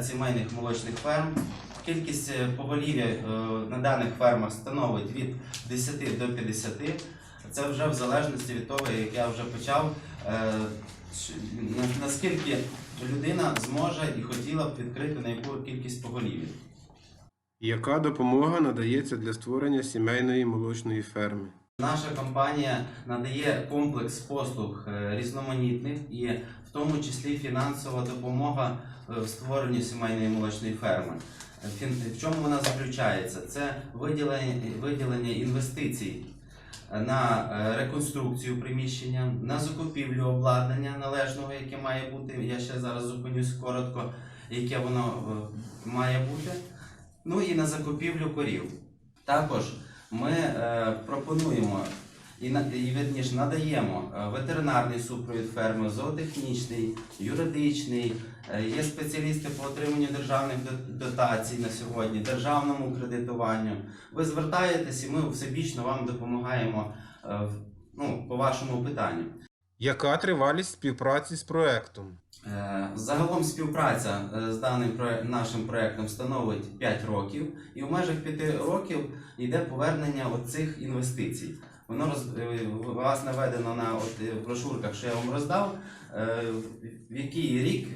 Сімейних молочних ферм. Кількість поголів'я на даних фермах становить від 10 до 50. Це вже в залежності від того, як я вже почав, наскільки людина зможе і хотіла б відкрити на яку кількість поголів'я. Яка допомога надається для створення сімейної молочної ферми? Наша компанія надає комплекс послуг різноманітних і в тому числі фінансова допомога в створенні сімейної молочної ферми. В чому вона заключається? Це виділення інвестицій на реконструкцію приміщення, на закупівлю обладнання належного, яке має бути, я ще зараз зупинюсь коротко, яке воно має бути, ну і на закупівлю корів. Також ми пропонуємо і надаємо ветеринарний супровід ферми, зоотехнічний, юридичний, є спеціалісти по отриманню державних дотацій на сьогодні, державному кредитуванню. Ви звертаєтесь і ми всебічно вам допомагаємо по вашому питанню. Яка тривалість співпраці з проектом? Загалом співпраця з даним нашим проектом становить 5 років, і в межах 5 років йде повернення цих інвестицій. Воно у вас наведено на брошурках, що я вам роздав, в який рік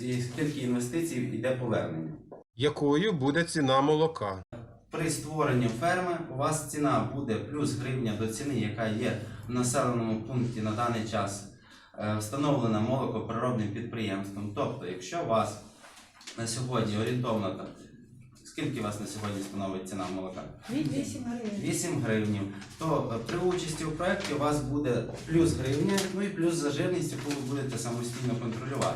і скільки інвестицій йде повернення. Якою буде ціна молока? При створенні ферми у вас ціна буде плюс гривня до ціни, яка є в населеному пункті на даний час встановлена молокопереробним підприємством. Тобто, якщо у вас на сьогодні орієнтовно, скільки у вас на сьогодні становить ціна молока? 8 гривень. 8 гривень. То при участі у проєкті у вас буде плюс гривня, ну і плюс за жирність, яку ви будете самостійно контролювати.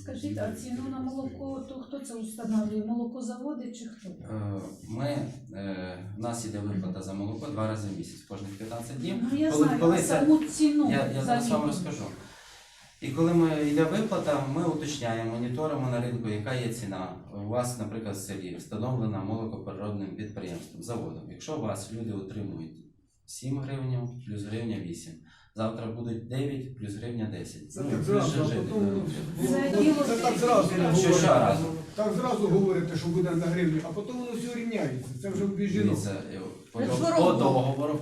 Скажіть, а ціну на молоко, то хто це встановлює? Молокозаводи чи хто? У нас йде виплата за молоко 2 рази в місяць, кожних 15 днів. Ну, я знаю, саму ціну. Я зараз вам розкажу. І коли йде виплата, ми уточняємо, моніторимо на ринку, яка є ціна. У вас, наприклад, в селі встановлена молокопереробним підприємством, заводом. Якщо у вас люди отримують 7 гривень, плюс гривня 8. Завтра будуть 9, плюс гривня 10. Це так зразу, Це так зразу. Так зразу говорите, що буде на гривню, а потім воно все рівняється. Це вже вбіжено. По договору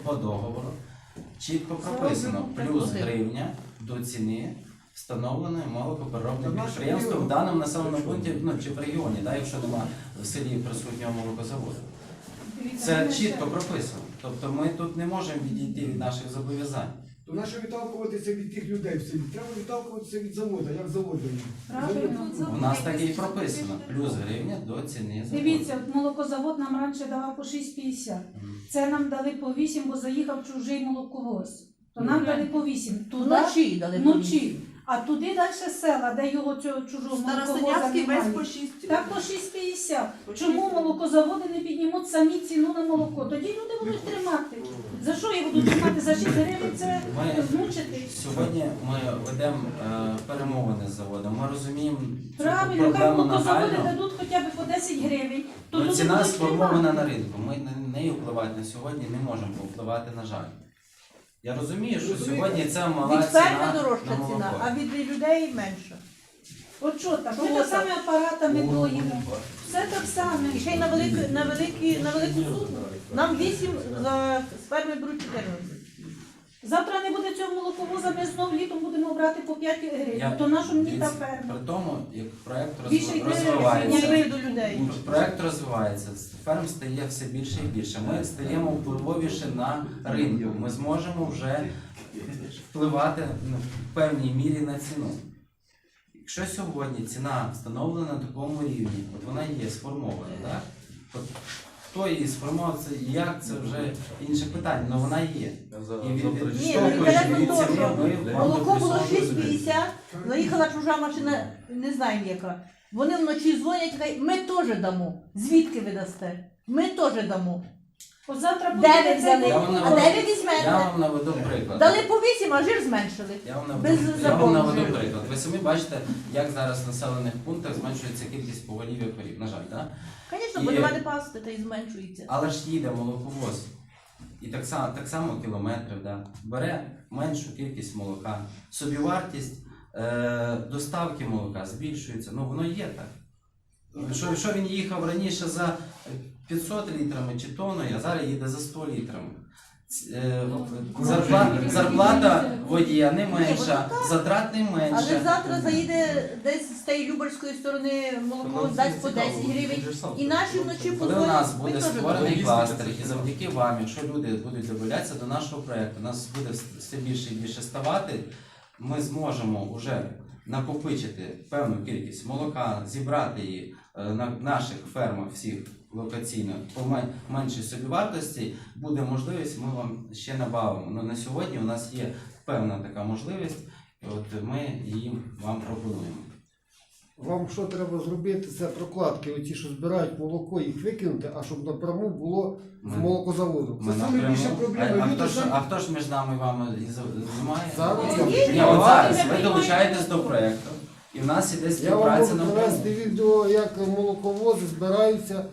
чітко прописано плюс гривня до ціни встановленої молокопереробним підприємством в даному населеному пункті, чи в регіоні, якщо немає в селі присутнього молокозаводу. Це чітко прописано. Тобто ми тут не можемо відійти від наших зобов'язань. То нащо відталкуватися від тих людей в селі? Треба відталкуватися від заводу, як завод дає. Правильно. У нас так і прописано. Плюс гривня до ціни заводу. Дивіться, молокозавод нам раніше давав по 6,50. Це нам дали по 8, бо заїхав чужий молоковоз. То нам дали по 8. Вночі дали по 8. А туди далі села, де його цього чужого молоковоза немає. весь по 6. Так по 6,50. Чому молокозаводи не піднімуть самі ціну на молоко? Тоді люди будуть тримати. За що я буду тримати? За 6 гривень це змучити. Сьогодні ми ведемо перемовини з заводом. Ми розуміємо Правильно, хай проблему молокозаводи нагально. дадуть хоча б по 10 гривень. То Ну, люди ціна будуть сформована тримати. на ринку. Ми на неї впливати на сьогодні не можемо впливати, на жаль. Я розумію, що сьогодні це мала Від ціна ферми на дорожча ціна, молоко. а від людей менша. От що так? Ми Чого так так? само апаратами доїмо. Все так само. І ще й на велику суму. Нам 8, з ферми беруть 14. Завтра не буде цього молоковоза, ми знов літом будемо брати по 5 гривень. То нашу мені та ферма. При тому, як проєкт Більше йде розвивається, Я до людей. проєкт розвивається, ферм стає все більше і більше. Ми стаємо впливовіше на ринку. Ми зможемо вже впливати в певній мірі на ціну. Якщо сьогодні ціна встановлена на такому рівні, от вона є сформована, так? От хто її сформував, це і як, це вже інше питання, але вона є. І Ні, відштовхуючи від того, ціни, що ми вам молоко було допрацьовуємо. 6,50, заїхала чужа машина, не знаємо яка. Вони вночі дзвонять і кажуть, ми теж дамо. Звідки ви дасте? Ми теж дамо. От завтра буде Де ви цей взяли? молоковоз. А де ви Я візьмете? вам наведу приклад. Дали по 8, а жир зменшили. Без Я вам закону наведу жиру. приклад. Ви самі бачите, як зараз в населених пунктах зменшується кількість поголів'я корів. На жаль, так? Звісно, І- бо нема де пасти, та й зменшується. Але ж їде молоковоз. І так само кілометрів, да, бере меншу кількість молока. Собівартість доставки молока збільшуються. Ну воно є так. Що він їхав раніше за 500 літрами чи тонною, а зараз їде за 100 літрами. Зарплата водія не менша, затрат не Але менше. завтра заїде десь з тієї Любарської сторони молоко, дасть по 10 гривень. І наші вночі Коли у нас ми буде теж створений будемо. кластер, і завдяки вам, якщо люди будуть додатися до нашого проєкту, у нас буде все більше і більше ставати, ми зможемо вже накопичити певну кількість молока, зібрати її на наших фермах всіх локаційно по меншій собівартості, буде можливість, ми вам ще набавимо. Ну, на сьогодні у нас є певна така можливість, і от ми її вам пропонуємо. Вам що треба зробити, це прокладки, оті, що збирають молоко, їх викинути, а щоб напряму було з молокозаводу. Ми Це саме напряму- більша проблема. Люди самі- а хто ж між нами і вами і займає? Зараз Ні, от зараз ви долучаєтесь до проєкту, і в нас іде Я вам співпраця можу напряму. привезти відео, як молоковози збираються,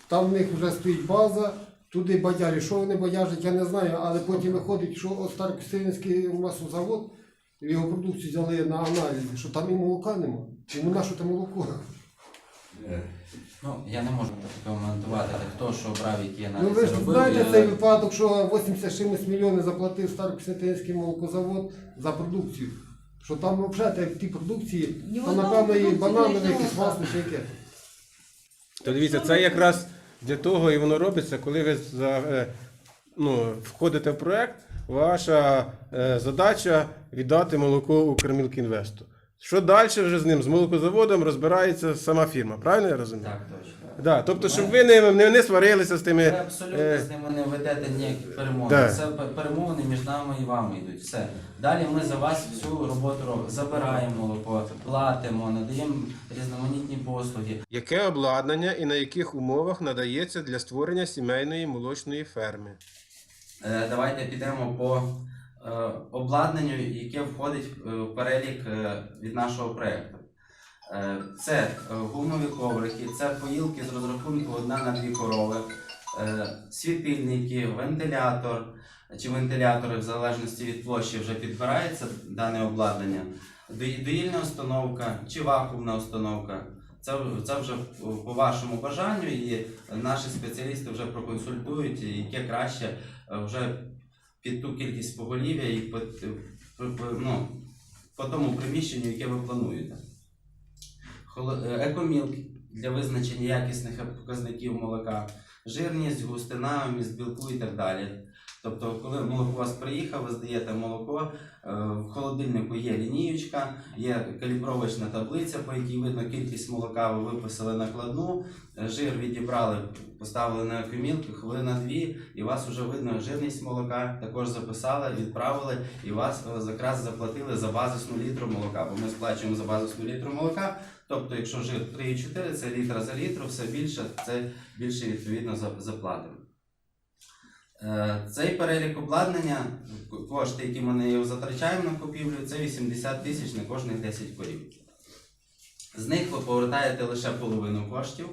там в них вже стоїть база, туди бадяжі. Що вони бадяжать, я не знаю, але потім виходить, що от Старокостянський маслозавод, його продукцію взяли на аналізи, що там і молока нема. Йому на що там молоко? Ну, я не можу коментувати, хто що брав, які Ну аналізи ви ж робив. знаєте Я- цей випадок, що 80 чимось мільйонів заплатив Старокостянський молокозавод за продукцію. Що там взагалі ті продукції, Ні то одного напевно і продукції банани, не якісь було. масло чи яке. То дивіться, це якраз для того і воно робиться, коли ви входите в проект, ваша задача віддати молоко Укрмілкінвесту. Що далі вже з ним, з молокозаводом розбирається сама фірма, правильно я розумію? Так, точно. Да, тобто, щоб ви не сварилися з Ви тими. абсолютно з ними не ведете ніякі перемовини. Да. Це перемовини між нами і вами йдуть. Все. Далі ми за вас всю роботу робимо. Забираємо молоко, платимо, надаємо різноманітні послуги. Яке обладнання і на яких умовах надається для створення сімейної молочної ферми? Давайте підемо по обладнанню, яке входить в перелік від нашого проєкту. Це гумові коврики, це поїлки з розрахунку 1 на 2 корови, світильники, вентилятор чи вентилятори, в залежності від площі, вже підбирається дане обладнання, доїльна установка чи вакуумна установка. Це вже по вашому бажанню, і наші спеціалісти вже проконсультують, яке краще вже під ту кількість поголів'я і по тому приміщенню, яке ви плануєте. Екомілк для визначення якісних показників молока, жирність, густина, вміст білку і так далі. Тобто, коли молоко у вас приїхав, ви здаєте молоко, в холодильнику є лінієчка, є калібровочна таблиця, по якій видно кількість молока, ви виписали накладну, жир відібрали, поставили на екомілк, хвилина-дві, і у вас вже видно жирність молока, також записали, відправили, і вас якраз заплатили за базисну літру молока, бо ми сплачуємо за базисну літру молока. Тобто, якщо жир 3,4, це літра за літру, все більше, це більше відповідно заплатимо. Цей перелік обладнання, кошти, які ми на його затрачаємо на купівлю, це 80 тисяч на кожних 10 корів. З них ви повертаєте лише половину коштів,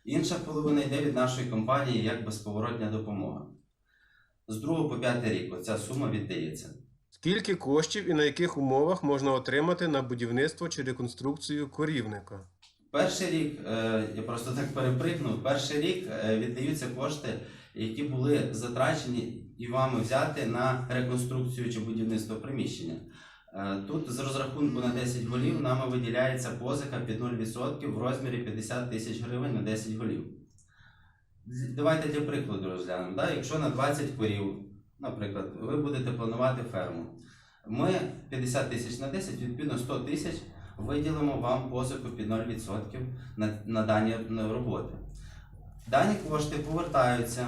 інша половина йде від нашої компанії як безповоротня допомога. З 2 по 5 рік оця сума віддається. Скільки коштів і на яких умовах можна отримати на будівництво чи реконструкцію корівника? Перший рік, я просто так перепригнув, перший рік віддаються кошти, які були затрачені і вами взяти на реконструкцію чи будівництво приміщення. Тут з розрахунку на 10 голів нами виділяється позика під 0% в розмірі 50 тисяч гривень на 10 голів. Давайте для прикладу розглянемо. Да? Якщо на 20 корів, наприклад, ви будете планувати ферму, ми 50 тисяч на 10, відповідно 100 тисяч виділимо вам позику під 0% на дані роботи. Дані кошти повертаються,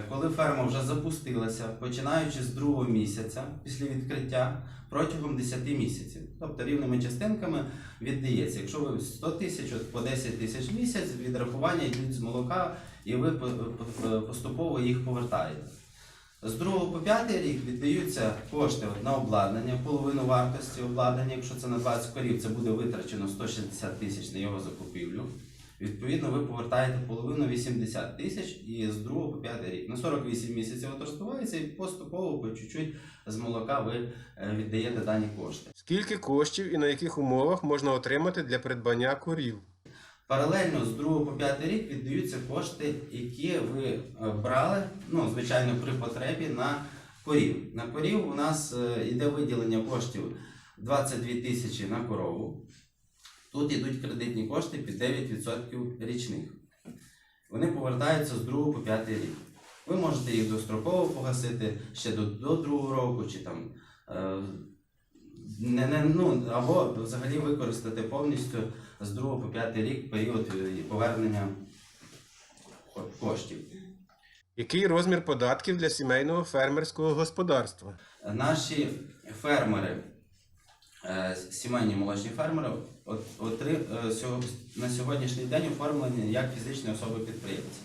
коли ферма вже запустилася, починаючи з 2-го місяця після відкриття, протягом 10 місяців. Тобто рівними частинками віддається. Якщо ви 100 тисяч, по 10 тисяч в місяць, відрахування йдуть з молока, і ви поступово їх повертаєте. З 2 по 5 рік віддаються кошти на обладнання, половину вартості обладнання, якщо це на 20 корів, це буде витрачено 160 тисяч на його закупівлю. Відповідно, ви повертаєте половину 80 тисяч і з 2 по 5 рік. На 48 місяців от розбивається і поступово, по чуть-чуть з молока ви віддаєте дані кошти. Скільки коштів і на яких умовах можна отримати для придбання корів? Паралельно з 2 по 5 рік віддаються кошти, які ви брали, ну, звичайно, при потребі на корів. На корів у нас йде виділення коштів 22 тисячі на корову. Тут йдуть кредитні кошти під 9% річних. Вони повертаються з 2 по 5 рік. Ви можете їх достроково погасити ще до 2 року, чи там, або взагалі використати повністю з 2 по 5 рік період повернення коштів. Який розмір податків для сімейного фермерського господарства? Наші фермери, сімейні молочні фермери, на сьогоднішній день оформлені як фізичні особи-підприємці.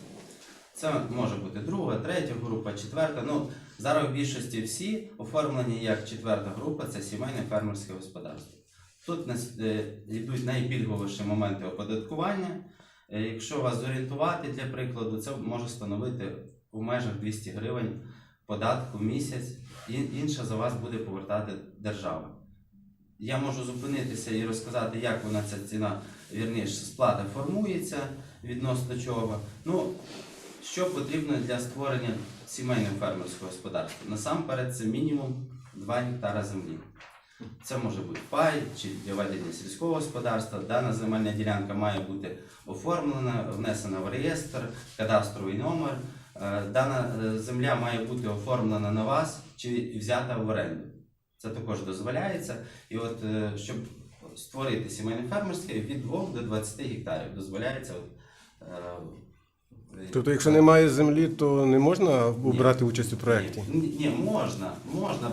Це може бути 2, 3 група, 4. Ну, зараз в більшості всі оформлені як 4 група, це сімейне фермерське господарство. Тут йдуть найпільговіші моменти оподаткування. Якщо вас зорієнтувати, для прикладу, це може становити у межах 200 гривень податку в місяць, і інше за вас буде повертати держава. Я можу зупинитися і розказати, як вона ця ціна, вірніше, сплата формується, відносно чого. Ну, що потрібно для створення сімейного фермерського господарства? Насамперед, це мінімум 2 гектара землі. Це може бути пай чи для ведення сільського господарства. Дана земельна ділянка має бути оформлена, внесена в реєстр, кадастровий номер. Дана земля має бути оформлена на вас чи взята в оренду. Це також дозволяється. І от, щоб створити сімейне фермерське, від 2 до 20 гектарів дозволяється. Тобто, якщо немає землі, то не можна брати участь у проєкті? Ні, можна.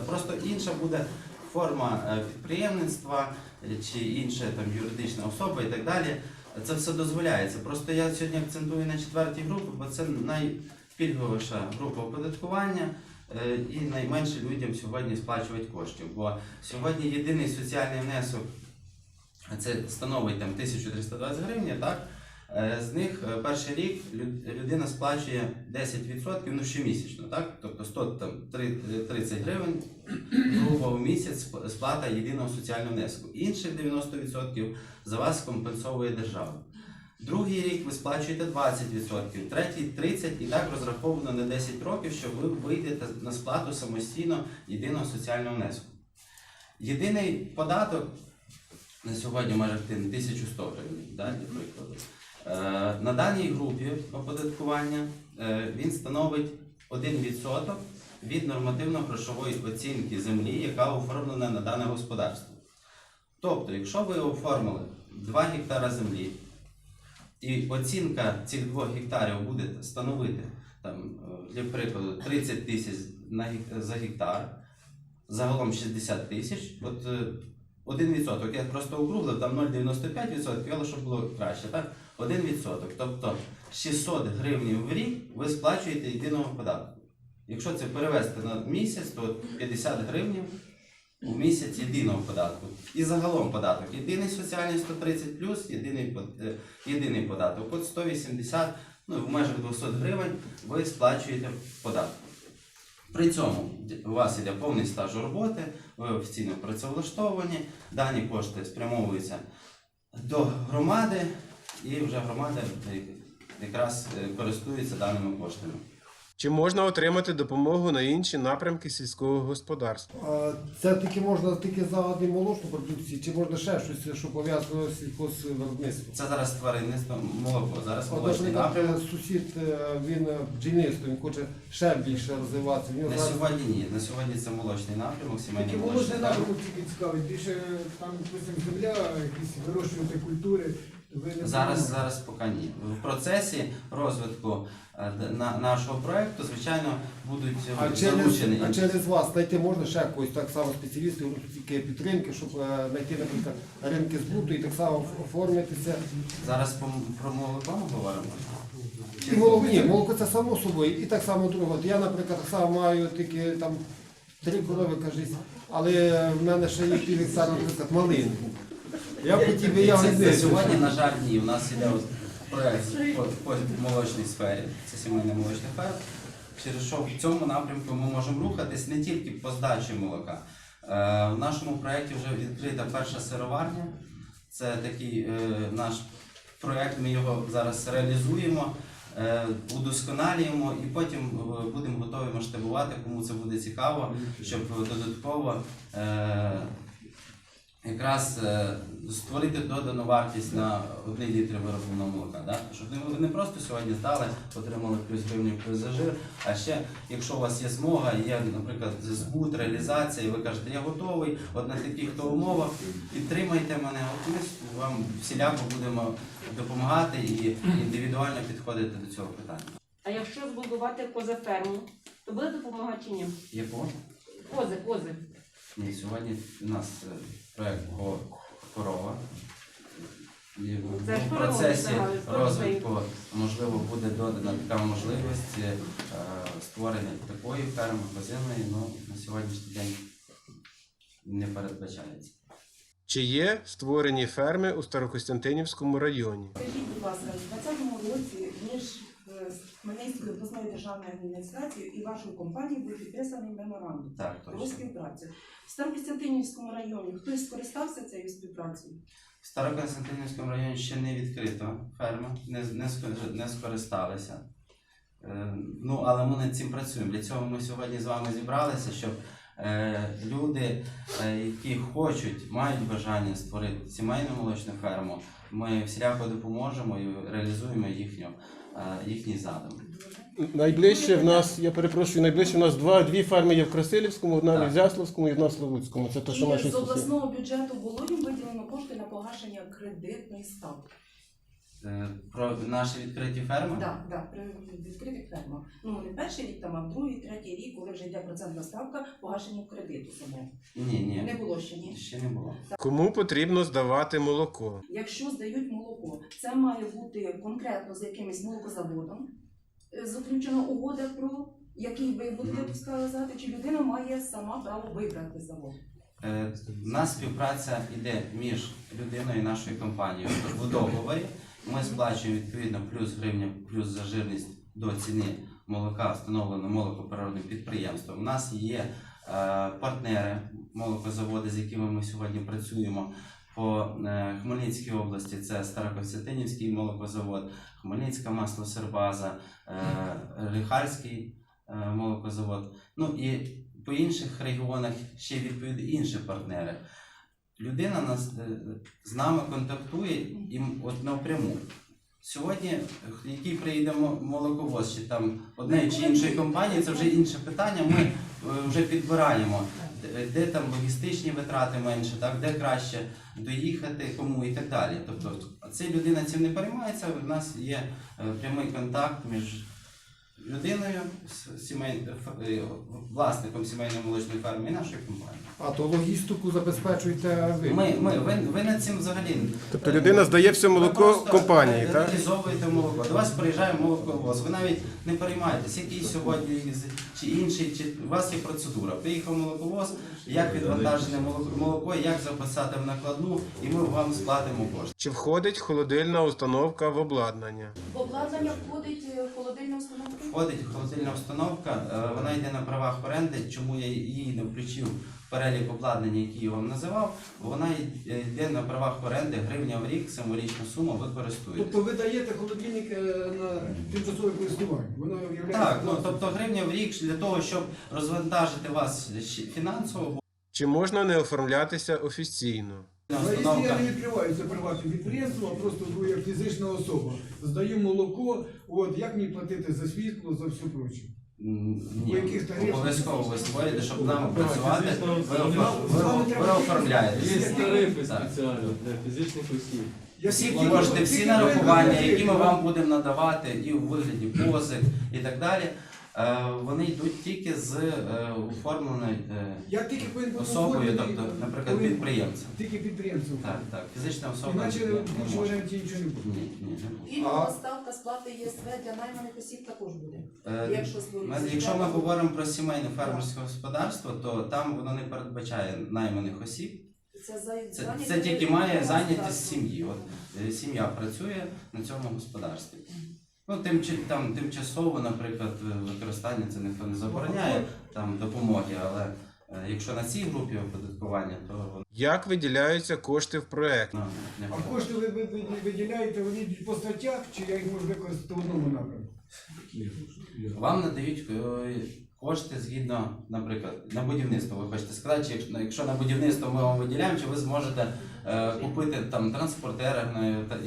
Просто інша буде форма підприємництва чи інша там юридична особа і так далі. Це все дозволяється. Просто я сьогодні акцентую на 4-й групі, бо це найпільговіша група оподаткування і найменше людям сьогодні сплачувати коштів. Бо сьогодні єдиний соціальний внесок це становить там 1320 гривень, так? З них перший рік людина сплачує 10%, ну, щомісячно, так? Тобто 130 гривень грубо в місяць сплата єдиного соціального внеску. Інших 90% за вас компенсовує держава. Другий рік ви сплачуєте 20%, третій 30% і так розраховано на 10 років, що ви вийдете на сплату самостійно єдиного соціального внеску. Єдиний податок на сьогодні може бути 1100 гривень, да, для прикладу. На даній групі оподаткування він становить 1% від нормативно-грошової оцінки землі, яка оформлена на дане господарство. Тобто, якщо ви оформили 2 гектара землі, і оцінка цих 2 гектарів буде становити, там, для прикладу, 30 тисяч за гектар, загалом 60 тисяч, от 1%, я просто округлив, там 0,95%, але щоб було краще, так? 1%. Тобто 600 гривень в рік ви сплачуєте єдиного податку. Якщо це перевести на місяць, то 50 гривень у місяць єдиного податку. І загалом податок. Єдиний соціальний 130 плюс, єдиний податок. От 180, ну, в межах 200 гривень ви сплачуєте податок. При цьому у вас йде повний стаж роботи, ви офіційно працевлаштовані, дані кошти спрямовуються до громади, і вже громада якраз користується даними коштами. Чи можна отримати допомогу на інші напрямки сільського господарства? Це тільки можна тільки за молочну продукцію, чи можна ще щось, що пов'язано з сільхозвиробництвом? Це зараз тваринництво, молоко, зараз От, молочний наприклад, напрямок. сусід, він бджільництво, він хоче ще більше розвиватися. На сьогодні ні. На сьогодні це молочний напрямок, сімейний Тільки молочний молочний напрямок. напрямок тільки цікавий. Більше там, допустим, земля, якісь вирощувати культури. Ви не Зараз поки ні. В процесі розвитку нашого проєкту, звичайно, будуть залучені. А через вас знайти можна ще якогось так само спеціалістів, тільки підтримки, щоб знайти, наприклад, ринки збуту і так само оформитися. Зараз про молоко ми говоримо. І молоко це само собою, і так само друге. От я, наприклад, так само маю тільки там 3 корови, кажись, але в мене ще є пів гектара, наприклад, малинку. Я б хотів би Це ягодницю. сьогодні, на жаль, ні. У нас іде проект по молочній сфері, це сімейна молочна ферма, через що в цьому напрямку ми можемо рухатись не тільки по здачі молока. В нашому проєкті вже відкрита перша сироварня. Це такий наш проєкт, ми його зараз реалізуємо, удосконалюємо і потім будемо готові масштабувати, кому це буде цікаво, щоб додатково якраз створити додану вартість на 1 літр виробленого молока. Да? Щоб ви не просто сьогодні здали, отримали плюс гривню, плюс за жир, а ще, якщо у вас є змога, є, наприклад, збут, реалізація, і ви кажете, я готовий, от на таких-то умовах, підтримайте мене, от ми вам всіляко будемо допомагати і індивідуально підходити до цього питання. А якщо збудувати козеферму, то буде допомога чи ні? Яку? Кози. Ні, сьогодні у нас проєкт корова. І Це ж в процесі перемоги загальні, розвитку, можливо, буде додана така можливість створення такої ферми, козиної, але на сьогоднішній день не передбачається. Чи є створені ферми у Старокостянтинівському районі? Скажіть, будь ласка, в 2020 році між Хмельницькою обласною державною адміністрацією і вашою компанією був підписаний меморандум Так, про точно. співпрацю. В Старокостянтинівському районі хтось скористався цією співпрацею? В Старокостянтинівському районі ще не відкрито ферми, не скористалися. Ну, але ми над цим працюємо. Для цього ми сьогодні з вами зібралися, щоб люди, які хочуть, мають бажання створити сімейну молочну ферму, ми всіляко допоможемо і реалізуємо їхній задум. Найближче в нас, я перепрошую, найближче в нас дві ферми є в Красилівському, одна Так. в Ізяславському і одна в Славутському. Це те, що І наші з сусіди. обласного бюджету було їм виділено кошти на погашення кредитної ставки. Про наші відкриті ферми? Так, при відкритих фермах. Ну, не перший рік, там, а в другий, третій рік, коли вже йде процентна ставка, погашення кредиту самого. Ні. Не було ще, ні? Ще не було. Кому потрібно здавати молоко? Якщо здають молоко, це має бути конкретно з якимось молокозаводом, заключена угода про який ви будете сказати, чи людина має сама право вибрати завод. У нас співпраця йде між людиною і нашою компанією в договорі. Ми сплачуємо відповідно плюс гривня, плюс за жирність до ціни молока, встановлено молокопереробним підприємством. У нас є партнери, молокозаводи, з якими ми сьогодні працюємо. По Хмельницькій області це Старокостянтинівський молокозавод, Хмельницька маслосербаза, Рихальський молокозавод. Ну і по інших регіонах ще відповідно інші партнери. Людина з нами контактує і от напряму. Сьогодні, який приїде молоковоз, чи там однієї чи іншої компанії, це вже інше питання. Ми вже підбираємо, де там логістичні витрати менше, так, де краще доїхати, кому і так далі. Тобто ця людина цим не переймається, у нас є прямий контакт між людиною, власником сімейної молочної ферми і нашою компанією. А то логістику забезпечуєте ви? Ви над цим взагалі. Тобто людина здає все молоко компанії, так? Реалізовуєте молоко. До вас приїжджає молоковоз. Ви навіть не переймаєтесь, який сьогодні чи інший, чи у вас є процедура. Приїхав молоковоз, як відвантажене молоко, як записати в накладну, і ми вам сплатимо кошти. Чи входить холодильна установка в обладнання? В обладнання входить холодильна установка? Входить холодильна установка, вона йде на правах оренди. Чому я її не включив в перелік обладнання, який я вам називав? Вона йде на правах оренди, гривня в рік, символічна сума, ви користуєтесь. Тобто ви даєте холодильник на тимчасове користування? Воно являється... Так, тобто гривня в рік для того, щоб розвантажити вас фінансово. Чи можна не оформлятися офіційно? А якщо я не відкриваю це приватне підприємство, а просто як фізична особа, здаю молоко, от як мені платити за світло, за все проче? Ні, По яких тарифах? обов'язково ви створюєте, щоб нам працювати, ви оформляєтесь. Є тарифи Так. спеціально для фізичних осіб. Всі кошти, всі нарахування, які ми вам будемо надавати і у вигляді позик і так далі, вони йдуть тільки з оформленою Я тільки повинен бути особою, оформлений, тобто, наприклад, повинен- підприємцем. Тільки підприємцем. Так, фізична особа Іначе не в іншому може. варіанті нічого не буде. Ні, не буде. Пільгова ставка сплати ЄСВ для найманих осіб також буде. Якщо створюється. Якщо ми говоримо про сімейне фермерське господарство, то там воно не передбачає найманих осіб. Це тільки має зайнятість сім'ї. От сім'я працює на цьому господарстві. Ну, там тимчасово, наприклад, використання це ніхто не забороняє, там допомоги, але якщо на цій групі оподаткування, то Як виділяються кошти в проект? воно не А кошти ви виділяєте, вони йдуть по статтях, чи я їх можу використати в одному напрямку? Вам надають кошти згідно, наприклад, на будівництво. Ви хочете сказати, чи якщо на будівництво ми вам виділяємо, чи ви зможете купити там транспортер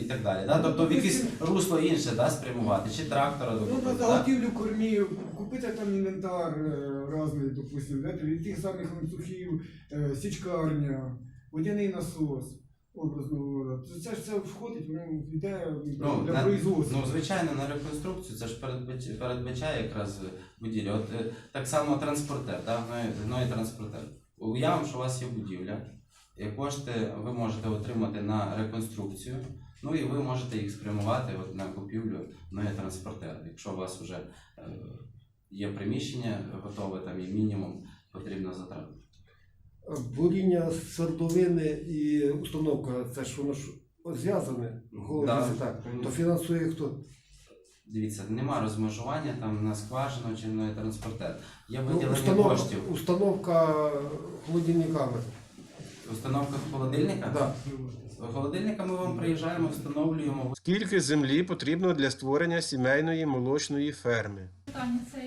і так далі. Да? Тобто в якесь русло інше, да, спрямувати, чи трактора Ну, на докупити. да? заготівлю кормів, купити там інвентар різний, допустим, від тих самих ланцюгів, січкарня, водяний насос, образно говоря. Це ж все входить, воно йде для производства. Ну, звичайно, на реконструкцію це ж передбачає якраз будівлю. От так само транспортер, да? Гной транспортер. Уявимо, що у вас є будівля, і кошти ви можете отримати на реконструкцію, ну і ви можете їх спрямувати от на купівлю гної транспортера. Якщо у вас вже є приміщення готове, там і мінімум потрібно затрат. Буріння свердловини і установка, це ж воно ж зв'язане, Да. так. То фінансує хто? Дивіться, нема розмежування там на скважину чи на транспортер. Є Ну, виділення коштів. установка холодильниками. Установка холодильника? Да. Холодильника ми вам приїжджаємо, встановлюємо. Скільки землі потрібно для створення сімейної молочної ферми? Питання це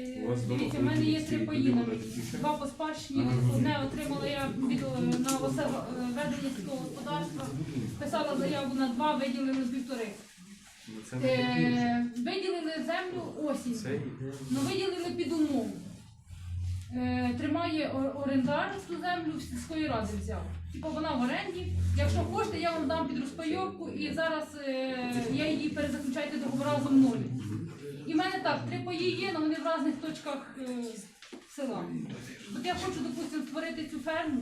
дивіться, в мене є 3 паї на мені. 2 по спадщині, одне отримала я на ведення сільського господарства, писала заяву на 2, виділили 1,5. Виділили землю осінь, ну виділили під умову. Тримає орендар ту землю, з сільської ради взяв. Типу вона в оренді, якщо хочете, я вам дам під розпайовку і зараз я її перезаключайте договора зі мною. І в мене так, 3 паї є, але вони в різних точках села. От я хочу, допустимо, створити цю ферму.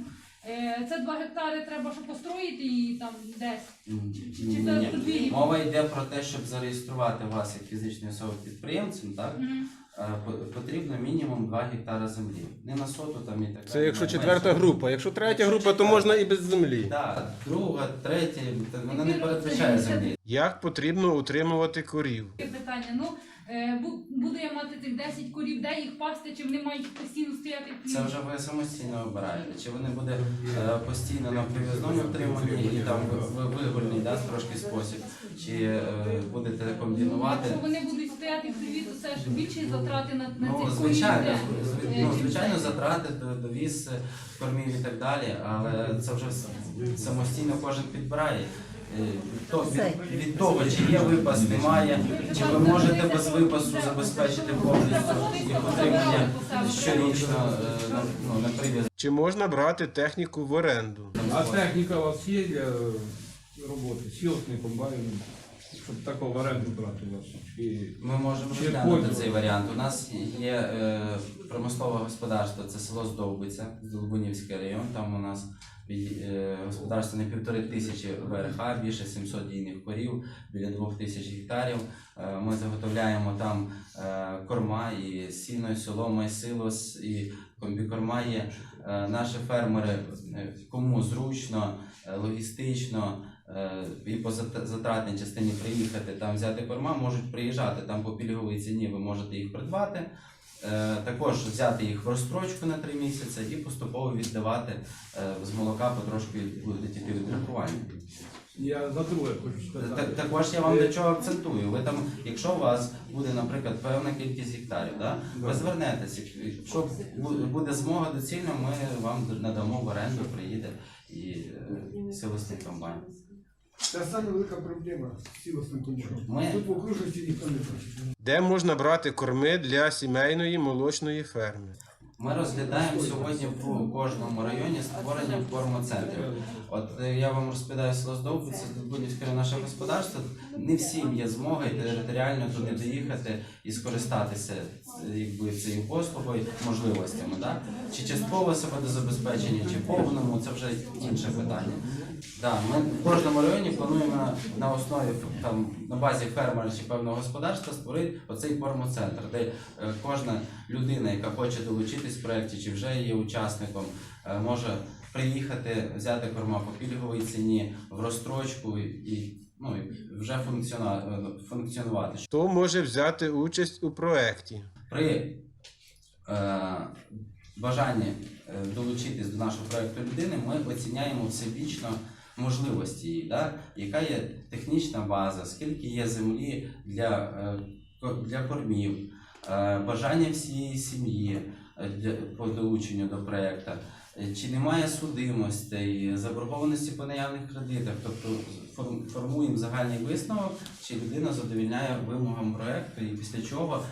Це 2 гектари треба, щоб построїти її там десь. Чи це Ні. подвір'я? Мова йде про те, щоб зареєструвати вас як фізичної особи підприємцем, так? Мгм. Потрібно мінімум 2 гектара землі. Не на соту там і так далі. Це якщо не 4-та менше. група. Якщо 3-я Якщо група, то четверта. можна і без землі. Так, 2, 3, вона не передбачає землі. Як потрібно утримувати корів? Таке питання. Ну, буду я мати цих 10 корів, де їх пасти, чи вони мають постійно стояти в Це вже ви самостійно обираєте. Чи вони буде постійно на прив'язному утриманні і там вигульний, да, трошки спосіб, чи будете комбінувати. Якщо вони будуть стояти в хліві, то це ж більші затрати на Ну, цих звичайно, корів. звичайно, затрати, довіз кормів і так далі, але це вже самостійно кожен підбирає. Від того, чи є випас, немає, чи ви можете без випасу забезпечити повністю їх утримання щорічно на прив'яз. Чи можна брати техніку в оренду? А техніка у вас є для роботи? Сілосний комбайн, щоб такого в оренду брати у вас? Ми можемо Чи розглянути потім? цей варіант. У нас є промислове господарство, це село Здовбиця, Долбунівський район. Там у нас господарство не 1500 ВРХ, більше 700 дійних корів, біля 2000 гектарів. Ми заготовляємо там корма і сіно, і солома, і силос, і комбікорма є. Наші фермери, кому зручно, логістично і по затратній частині приїхати, там взяти корма, можуть приїжджати там по пільговій ціні, ви можете їх придбати. Також взяти їх в розстрочку на 3 місяці і поступово віддавати з молока потрошки будуть йти відрахування. Я за друге хочу сказати. Також я вам до чого акцентую. Ви там, якщо у вас буде, наприклад, певна кількість гектарів, да, ви звернетеся. Якщо буде змога доцільно, ми вам надамо в оренду, приїде і силосний комбайн. Це саме велика проблема з сілосним комбайном. Ми- Тут в окружності ніхто не хоче. Де можна брати корми для сімейної молочної ферми? Ми розглядаємо сьогодні в кожному районі створення кормоцентрів. От я вам розповідаю село Здовбиця, Будівське наше господарство. Не всім є змога територіально туди доїхати і скористатися якби цією послугою, можливостями. Да? Чи частково самодозабезпечення, чи повному, це вже інше питання. Да, ми в кожному районі плануємо на основі там на базі фермера чи певного господарства створити оцей кормоцентр, де кожна людина, яка хоче долучитись в проєкті, чи вже є учасником, може приїхати, взяти корма по пільговій ціні в розстрочку і вже функціонувати. Хто може взяти участь у проєкті? При бажанні долучитись до нашого проєкту людини, ми оціняємо всебічно можливості її, яка є технічна база, скільки є землі для кормів, бажання всієї сім'ї по долученню до проєкту, чи немає судимостей, заборгованості по наявних кредитах, тобто формуємо загальний висновок, чи людина задовільняє вимогам проєкту, і після чого,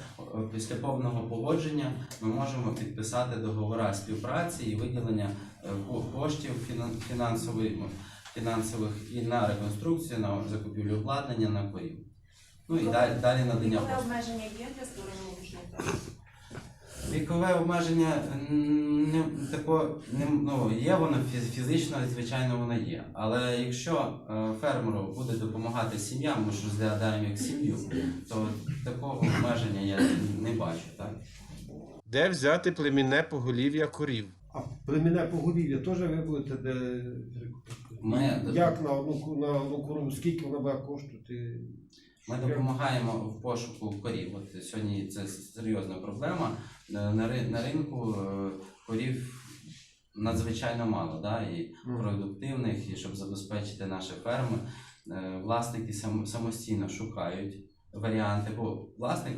після повного погодження, ми можемо підписати договори співпраці і виділення коштів фінансових і на реконструкцію, на закупівлю обладнання, на корів. І далі надання Вікове послуг. обмеження є для створення молочної ферми? Вікове обмеження є воно фізично, звичайно, воно є. Але якщо фермеру буде допомагати сім'я, ми ж розглядаємо як сім'ю, то такого обмеження я не бачу. Так? Де взяти племінне поголів'я корів? А племінне поголів'я теж ви будете де. Як на одну корову, скільки вона буде коштувати? Ми допомагаємо в пошуку корів. От сьогодні це серйозна проблема. На ринку корів надзвичайно мало, і продуктивних, і щоб забезпечити наші ферми, власники самостійно шукають варіанти, бо власник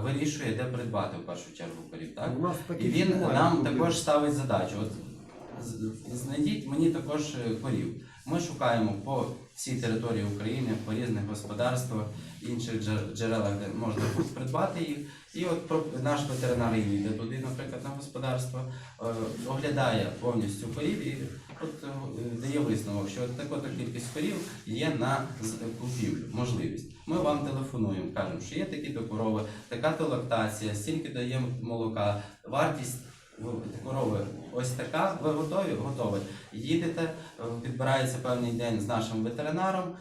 вирішує, де придбати в першу чергу корів. Так? І він нам також ставить задачу. От, знайдіть мені також корів. Ми шукаємо по всій території України, по різних господарствах, інших джерелах, де можна придбати їх. І от наш ветеринар йде туди, наприклад, на господарство, оглядає повністю корів і дає висновок, що така кількість корів є на купівлю, можливість. Ми вам телефонуємо, кажемо, що є такі-то корови, така-то лактація, стільки даємо молока, вартість корови ось така, ви готові? Готові. Їдете, підбирається певний день з нашим ветеринаром,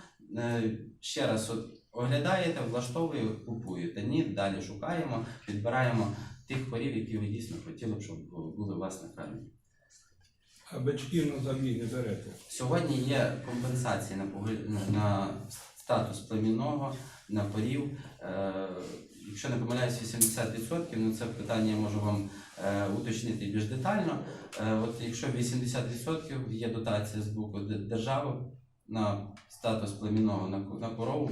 ще раз оглядаєте, влаштовуєте, купуєте. Ні, далі шукаємо, підбираємо тих корів, які ви дійсно хотіли б, щоб були у вас на фермі. А бичків на замі не берете? Сьогодні є компенсації на статус племінного, на корів. Якщо не помиляюсь, 80%, це питання я можу вам уточнити більш детально. От якщо 80% є дотація з боку держави на статус племінного на корову,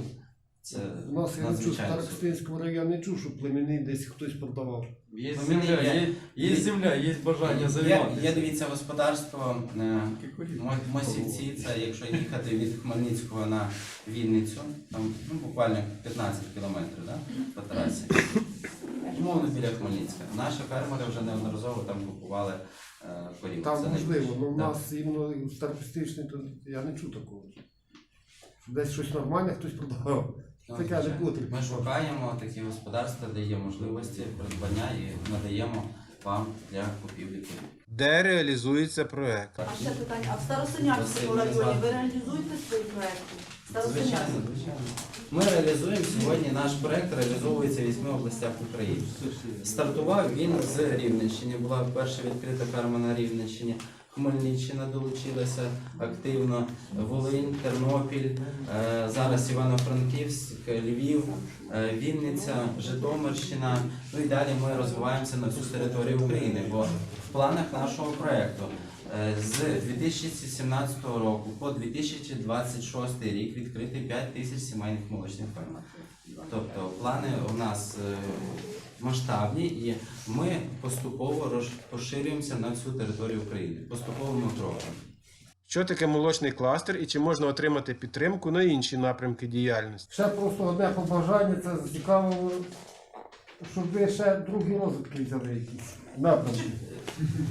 це У нас я не чув, в надзвичайно. Старокостинському районі не чув, що племінний десь хтось продавав. Є Племінний земля, є земля, є бажання займатися. Є, дивіться, господарство Мосівці, це якщо їхати від Хмельницького на Вінницю, там буквально 15 кілометрів по трасі. Умовно біля Хмельницька. Наші фермери вже неодноразово там купували корів. Там Це можливо, але в Да. нас іменно в Старокостинській, то я не чув такого. Десь щось нормальне хтось продавав. Таке не звичайно. буде. Ми шукаємо такі господарства, де є можливості придбання і надаємо вам для купівлі корів. Де реалізується проєкт? А ще питання, а в Старосинявському районі ви реалізуєте свої проекти? Звичайно, звичайно. Ми реалізуємо сьогодні, наш проект реалізовується в 8 областях України. Стартував він з Рівненщини, була перша відкрита ферма на Рівненщині. Хмельниччина долучилася активно, Волинь, Тернопіль, зараз Івано-Франківськ, Львів, Вінниця, Житомирщина. І далі ми розвиваємося на всю територію України, бо в планах нашого проєкту з 2017 року по 2026 рік відкрити 5 тисяч сімейних молочних ферм. Тобто плани у нас масштабні і ми поступово поширюємося на всю територію України. Поступовими кроками. Що таке молочний кластер і чи можна отримати підтримку на інші напрямки діяльності? Ще просто одне побажання, це цікаво, щоб ви ще другий розвитки взяли якісь напрямки.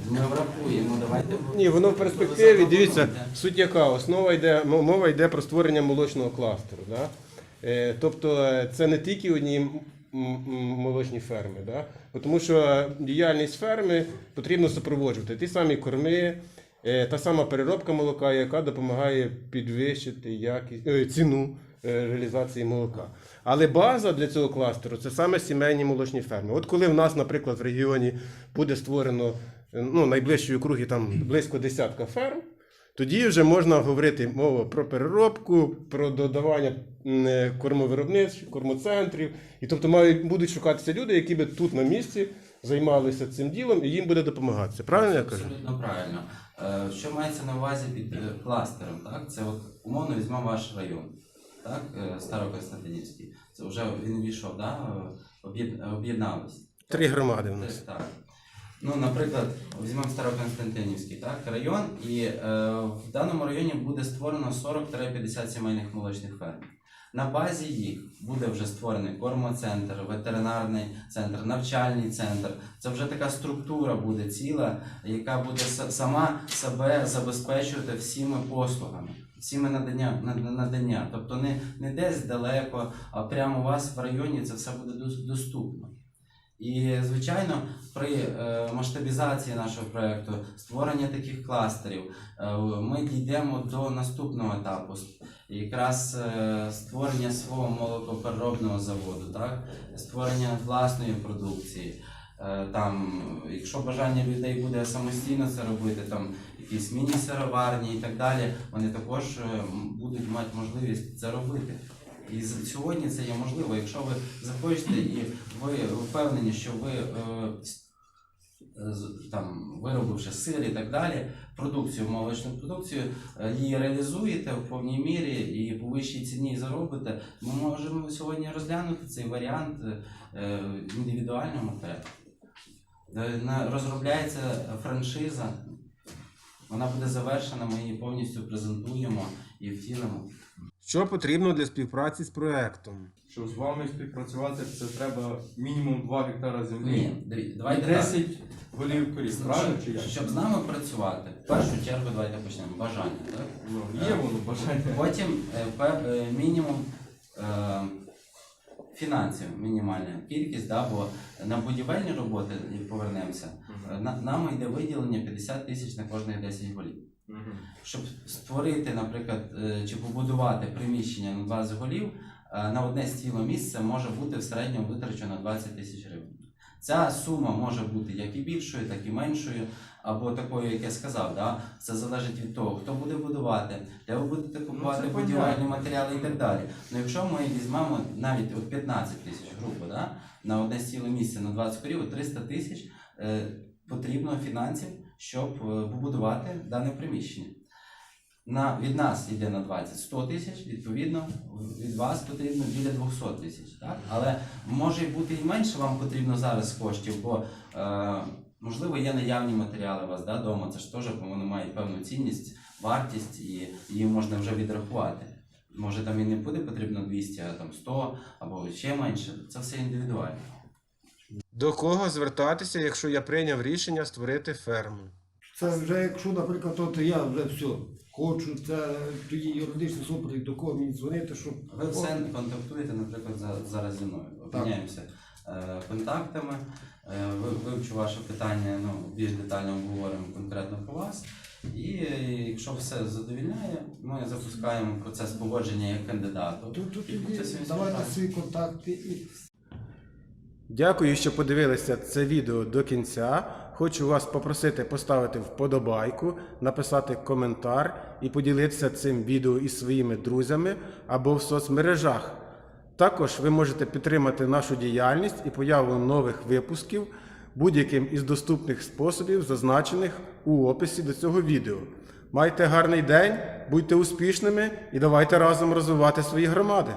Ми врахуємо, давайте. Ні, воно в перспективі, дивіться, суть яка, мова йде про створення молочного кластеру. Да? Тобто це не тільки одні молочні ферми, да? Тому що діяльність ферми потрібно супроводжувати. Ті самі корми, та сама переробка молока, яка допомагає підвищити ціну реалізації молока. Але база для цього кластеру – це саме сімейні молочні ферми. От коли в нас, наприклад, в регіоні буде створено ну, найближчі округи там близько десятка ферм, тоді вже можна говорити мова про переробку, про додавання кормовиробництв, кормоцентрів. І тобто будуть шукатися люди, які би тут на місці займалися цим ділом, і їм буде допомагатися. Правильно я кажу? Абсолютно правильно. Що мається на увазі під кластером? Так? Це от, умовно візьмемо ваш район, так? Старокостянтинівський. Це вже він війшов, да? Об'єднались. 3 громади в нас. Так. Ну, наприклад, візьмемо Старокостянтинівський, так, район, і в даному районі буде створено 40-50 сімейних молочних ферм. На базі їх буде вже створений кормоцентр, ветеринарний центр, навчальний центр. Це вже така структура буде ціла, яка буде сама себе забезпечувати всіми послугами, всіми надання. Тобто не десь далеко, а прямо у вас в районі це все буде доступно. І, звичайно, при масштабізації нашого проєкту, створення таких кластерів, ми дійдемо до наступного етапу. Якраз створення свого молокопереробного заводу, так? Створення власної продукції. Там, якщо бажання людей буде самостійно це робити, там якісь міні-сироварні і так далі, вони також будуть мати можливість це робити. І сьогодні це є можливо, якщо ви захочете і ви впевнені, що ви, там, виробивши сир і так далі, продукцію, молочну продукцію, її реалізуєте в повній мірі і по вищій ціні заробите, ми можемо сьогодні розглянути цей варіант індивідуального порядку. Розробляється франшиза, вона буде завершена, ми її повністю презентуємо і втілимо. Що потрібно для співпраці з проєктом? Щоб з вами співпрацювати, це треба мінімум 2 гектара землі. Ні, давайте і 10 голів корів, правильно чи як? Щоб з нами працювати, в першу чергу давайте почнемо. Бажання, так? Ну, є воно бажання. Потім мінімум фінансів, мінімальна кількість, да, бо на будівельні роботи, повернемося, нам йде виділення 50 тисяч на кожних 10 голів. Щоб створити, наприклад, чи побудувати приміщення на 20 голів, на одне стіло місце може бути в середньому витрачено 20 тисяч гривень. Ця сума може бути як і більшою, так і меншою, або такою, як я сказав. Да? Це залежить від того, хто буде будувати, де ви будете купувати будівельні матеріали і так далі. Ну, якщо ми візьмемо навіть от 15 тисяч, грубо, да? На одне стіло місце на 20 голів, 300 тисяч потрібно фінансів, щоб побудувати дане приміщення. Від нас йде на 20 100 тисяч, відповідно, від вас потрібно біля 200 тисяч. Так? Але може бути і менше вам потрібно зараз коштів, бо, можливо, є наявні матеріали у вас вдома, це ж теж вони мають певну цінність, вартість, і її можна вже відрахувати. Може там і не буде потрібно 200, а там 100, або ще менше. Це все індивідуально. До кого звертатися, якщо я прийняв рішення створити ферму? Це вже, якщо, наприклад, от я вже все хочу, це тоді юридичний супровід, до кого мені дзвонити, щоб... Ви все контактуєте, наприклад, зараз зі мною. Обміняємося контактами, вивчу ваше питання, більш детально обговоримо конкретно про вас. І якщо все задовільняє, ми запускаємо процес погодження як кандидату. Давайте свої контакти і... Дякую, що подивилися це відео до кінця. Хочу вас попросити поставити вподобайку, написати коментар і поділитися цим відео із своїми друзями або в соцмережах. Також ви можете підтримати нашу діяльність і появу нових випусків будь-яким із доступних способів, зазначених у описі до цього відео. Майте гарний день, будьте успішними і давайте разом розвивати свої громади.